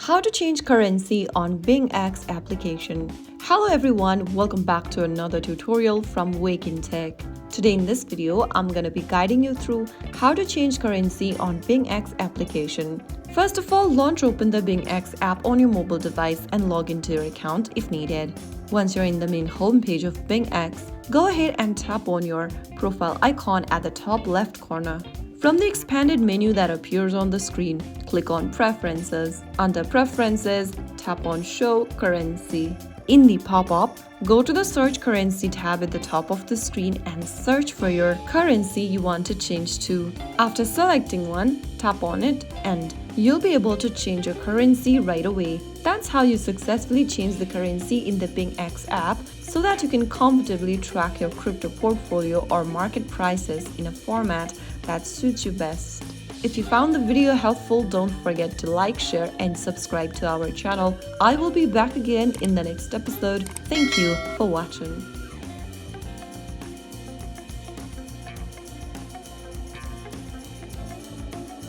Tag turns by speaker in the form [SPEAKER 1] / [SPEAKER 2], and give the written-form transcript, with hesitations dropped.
[SPEAKER 1] How to change currency on Wake&Tech application. Hello everyone, welcome back to another tutorial from Wake&Tech. Today in this video, I'm gonna be guiding you through how to change currency on Wake&Tech application. First of all, launch open the Wake&Tech app on your mobile device and log into your account if needed. Once you're in the main homepage of Wake&Tech, go ahead and tap on your profile icon at the top left corner. From the expanded menu that appears on the screen, click on Preferences. Under Preferences, tap on Show Currency. In the pop-up, go to the Search Currency tab at the top of the screen and search for your currency you want to change to. After selecting one, tap on it and you'll be able to change your currency right away. That's how you successfully change the currency in the Wake&Tech app so that you can comfortably track your crypto portfolio or market prices in a format that suits you best. If you found the video helpful, don't forget to like, share and subscribe to our channel. I will be back again in the next episode. Thank you for watching.